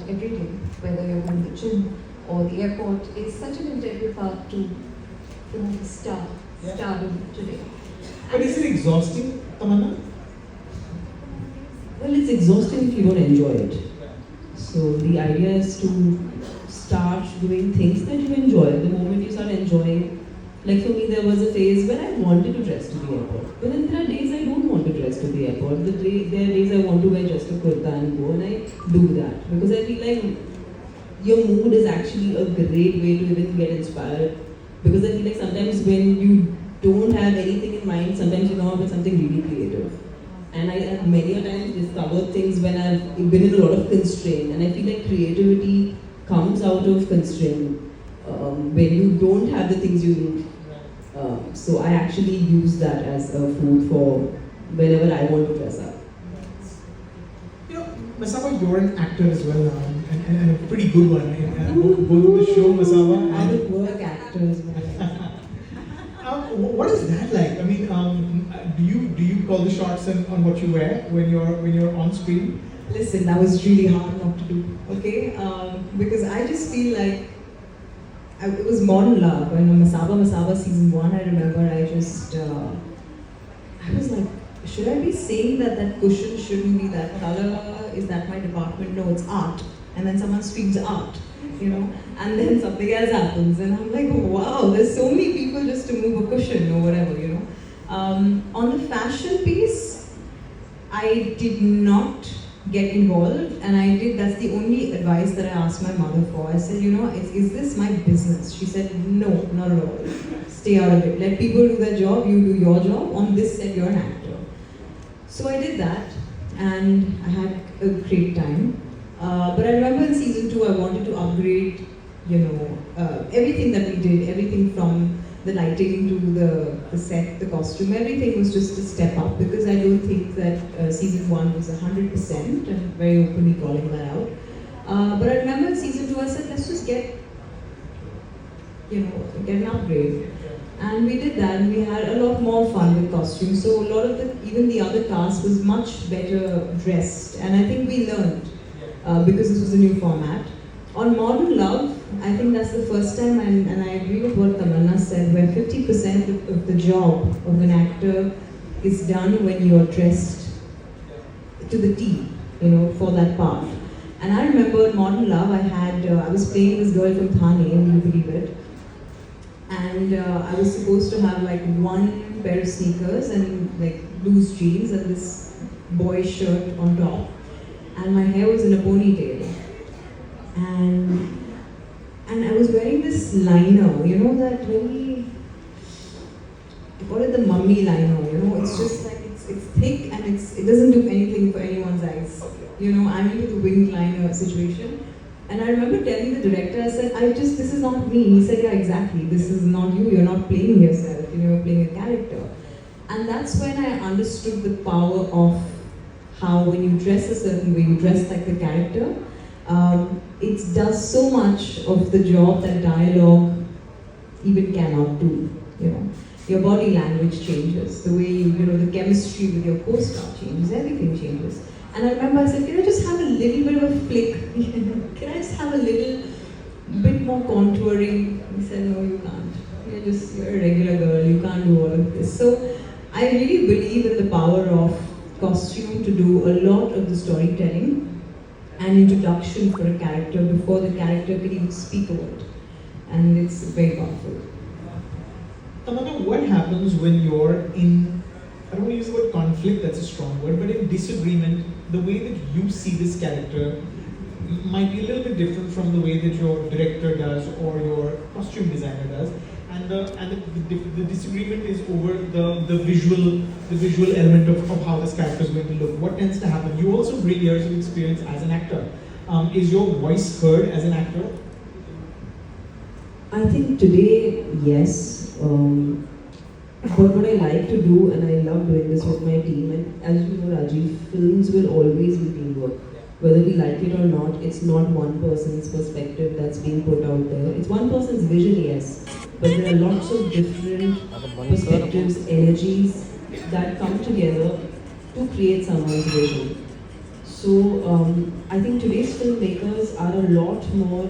every day, whether you're going to the gym or the airport, is such an integral part to the stardom today. But is it exhausting, Tamanna? Well, it's exhausting if you don't enjoy it. So the idea is to start doing things that you enjoy. The moment you start enjoying, like for me, there was a phase when I wanted to dress to the airport. But then there are days I don't want to dress to the airport. There are days I want to wear just a kurta and go, and I do that. Because I feel like your mood is actually a great way to even get inspired. Because I feel like sometimes when you don't have anything in mind, sometimes you come up with something really creative. And I have many a times discovered things when I've been in a lot of constraint. And I feel like creativity comes out of constraint when you don't have the things you need. So I actually use that as a food for whenever I want to dress up. You know, Masaba, you're an actor as well now, and a pretty good one. Both the show Masaba I'm and a work actor as well. what is that like? I mean, do you call the shots on what you wear when you're on screen? Listen, that was really hard not to do, okay? Because I just feel like it was modern love. When Masaba season 1, I remember I was like, should I be saying that cushion shouldn't be that color? Is that my department? No, it's art. And then someone screams art, you know? And then something else happens. And I'm like, wow, there's so many people just to move a cushion or whatever, you know? On the fashion piece, I did not get involved, and that's the only advice that I asked my mother for. I said, you know, is this my business? She said, no, not at all. Stay out of it. Let people do their job, you do your job. On this set, you're an actor. So I did that, and I had a great time. But I remember in season 2, I wanted to upgrade, you know, everything that we did, everything from the lighting to the set, the costume, everything was just a step up, because I don't think that season 1 was 100%, and very openly calling that out. But I remember in season 2 I said, let's just get an upgrade. And we did that, and we had a lot more fun with costumes. So a lot of even the other cast was much better dressed, and I think we learned because this was a new format. On Modern Love, I think that's the first time, and I agree with what Tamanna said, where 50% of the job of an actor is done when you're dressed to the T, you know, for that part. And I remember in Modern Love, I was playing this girl from Thane, and you believe it. And I was supposed to have like one pair of sneakers and like loose jeans and this boy shirt on top. And my hair was in a ponytail. And I was wearing this liner, you know, that very, I call it the mummy liner, you know, it's just like, it's thick and it doesn't do anything for anyone's eyes. You know, I'm into the winged liner situation. And I remember telling the director, I said, this is not me. He said, yeah, exactly, this is not you, you're not playing yourself, you know, you're playing a character. And that's when I understood the power of how when you dress a certain way, you dress like the character, it does so much of the job that dialogue even cannot do, you know. Your body language changes, the way you know, the chemistry with your co-star changes, everything changes. And I remember I said, can I just have a little bit of a flick? Can I just have a little bit more contouring? He said, no, you can't. You're a regular girl, you can't do all of this. So I really believe in the power of costume to do a lot of the storytelling and introduction for a character before the character can even speak a word. And it's very powerful. Tamanna, what happens when you're in, I don't want to use the word conflict, that's a strong word, but in disagreement, the way that you see this character might be a little bit different from the way that your director does or your costume designer does, and the disagreement is over the visual element of how this character is going to look. What tends to happen? You also bring years of experience as an actor. Is your voice heard as an actor? I think today, yes. But what I like to do, and I love doing this with my team, and as you know, Rajiv, films will always be teamwork. Whether we like it or not, it's not one person's perspective that's being put out there. It's one person's vision, yes, but there are lots of different perspectives, energies that come together to create someone's vision. I think today's filmmakers are a lot more,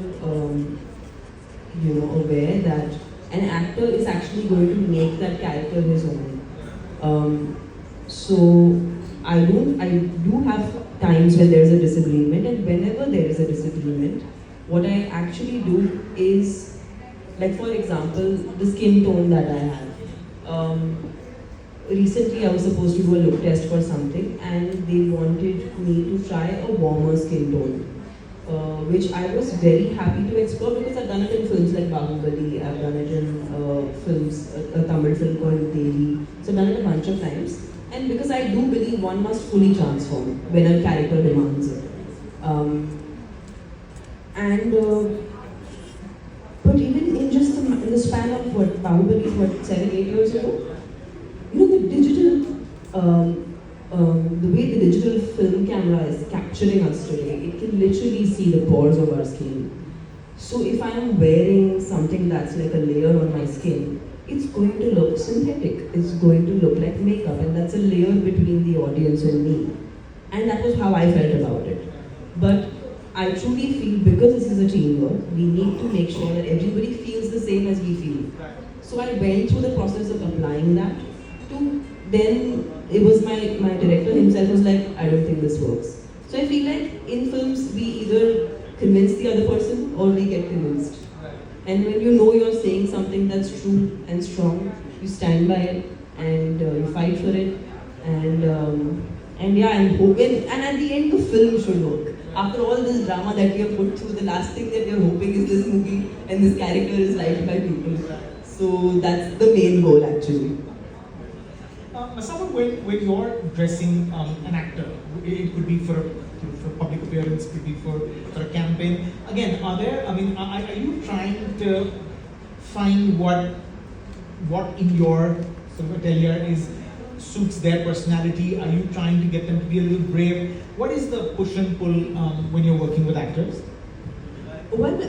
aware that an actor is actually going to make that character his own. So I do have times when there's a disagreement, and whenever there is a disagreement, what I actually do is, like for example, the skin tone that I have. Recently I was supposed to do a look test for something, and they wanted me to try a warmer skin tone. Which I was very happy to explore because I've done it in films like Bahubali, I've done it in films, a Tamil film called Devi. So I've done it a bunch of times. And because I do believe one must fully transform when a character demands it. But even in just in the span of what Bahubali is 7-8 years ago, the digital, the way the digital film camera is capturing us today, it can literally see the pores of our skin. So if I am wearing something that's like a layer on my skin, it's going to look synthetic. It's going to look like makeup, and that's a layer between the audience and me. And that was how I felt about it. But I truly feel because this is a teamwork, we need to make sure that everybody feels the same as we feel. So I went through the process of applying that to then it was my director himself was like, I don't think this works. So I feel like in films we either convince the other person or we get convinced. And when you know you're saying something that's true and strong, you stand by it and you fight for it. And yeah, I'm hoping, and at the end the film should work. After all this drama that we have put through, the last thing that we are hoping is this movie and this character is liked by people. So that's the main goal actually. Masaba, when you're dressing an actor, it could be for public appearance, could be for a campaign. Again, are you trying to find what in your sort of atelier suits their personality? Are you trying to get them to be a little brave? What is the push and pull when you're working with actors? Well,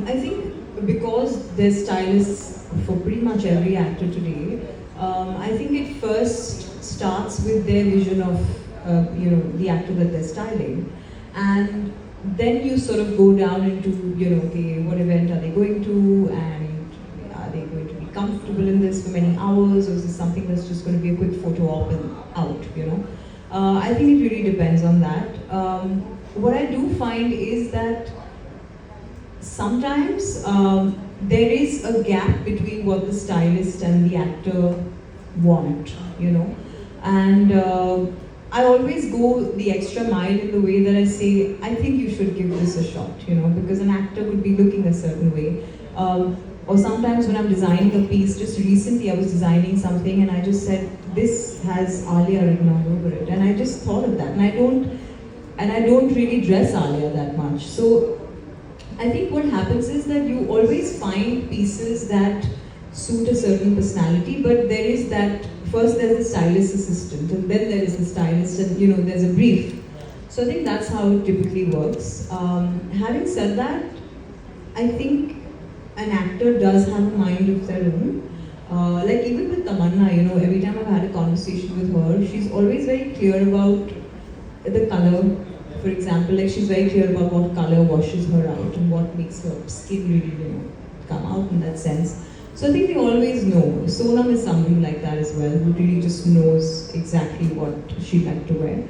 I think because there's stylists for pretty much every actor today, I think it first starts with their vision of the actor that they're styling, and then you sort of go down into okay, what event are they going to, and are they going to be comfortable in this for many hours, or is this something that's just going to be a quick photo op and out? I think it really depends on that. What I do find is that sometimes there is a gap between what the stylist and the actor want, and I always go the extra mile in the way that I say, I think you should give this a shot, because an actor would be looking a certain way. Or sometimes when I'm designing a piece, just recently I was designing something and I just said, this has Alia written all over it. And I just thought of that, and I don't really dress Alia that much. So I think what happens is that you always find pieces that suit a certain personality, but there is that, first there's a stylist assistant, and then there is the stylist, and there's a brief. So I think that's how it typically works. Having said that, I think an actor does have a mind of their own. Like even with Tamanna, every time I've had a conversation with her, she's always very clear about the color. For example, like she's very clear about what color washes her out and what makes her skin really, come out in that sense. So I think we always know. Sonam is something like that as well, who really just knows exactly what she'd like to wear.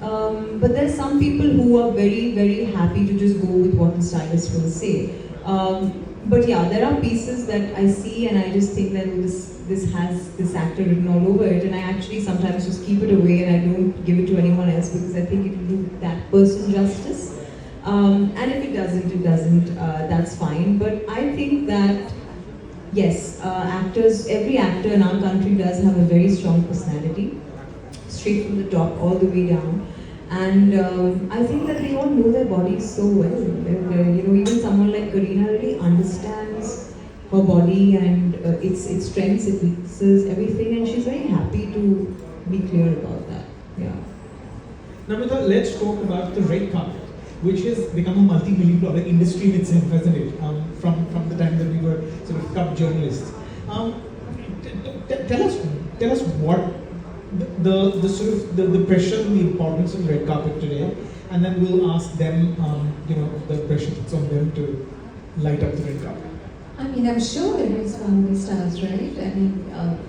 But there's some people who are very, very happy to just go with what the stylist will say. But yeah, there are pieces that I see and I just think that this has this actor written all over it, and I actually sometimes just keep it away and I don't give it to anyone else because I think it will do that person justice. And if it doesn't, that's fine. But I think that yes, every actor in our country does have a very strong personality, straight from the top all the way down. And I think that they all know their bodies so well. And, even someone like Kareena really understands her body and its strengths, its weaknesses, everything, and she's very happy to be clear about that. Yeah. Namrata, let's talk about the red carpet, which has become a multi-million-dollar industry in itself, hasn't it? From the time that we were sort of top journalists. Tell us what the sort of the pressure and the importance of red carpet today, and then we'll ask them, the pressure puts on them to light up the red carpet. I mean, I'm sure there is family stars, right? I mean,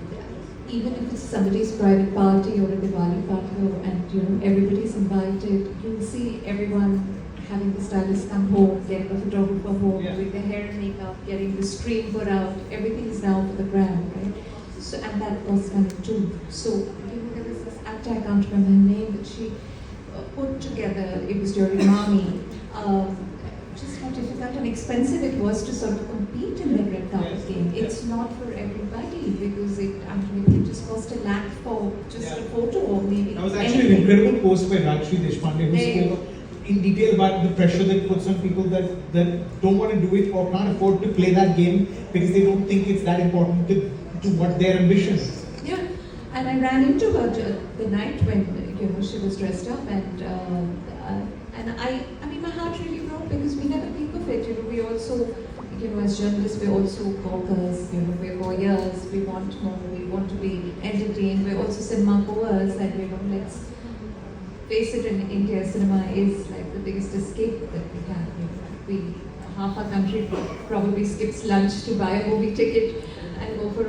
even if it's somebody's private party or a Diwali party, and everybody's invited, you'll see everyone having the stylist come home, getting the photographer home, with their hair and makeup, getting the stream put out. Everything is now for the gram, right? So, and that was money too. So, there was this actor, I can't remember her name, but she put together. It was during Army. Just how difficult and expensive it was to sort of compete in the red carpet game. It's not for everybody because it just cost $1 lakh for just a photo or maybe. That was actually an incredible post by Rajshri Deshpande who spoke in detail about the pressure that puts on people that don't want to do it or can't afford to play that game because they don't think it's that important to what their ambition is. Yeah, and I ran into her the night when she was dressed up, and I mean my heart really broke because we never think of it. We also, as journalists, we're also hawkers. We're voyeurs. We want more. We want to be entertained. We're also cinema goers, and let's face it. In India, cinema is like the biggest escape that we have. Half our country probably skips lunch to buy a movie ticket and go for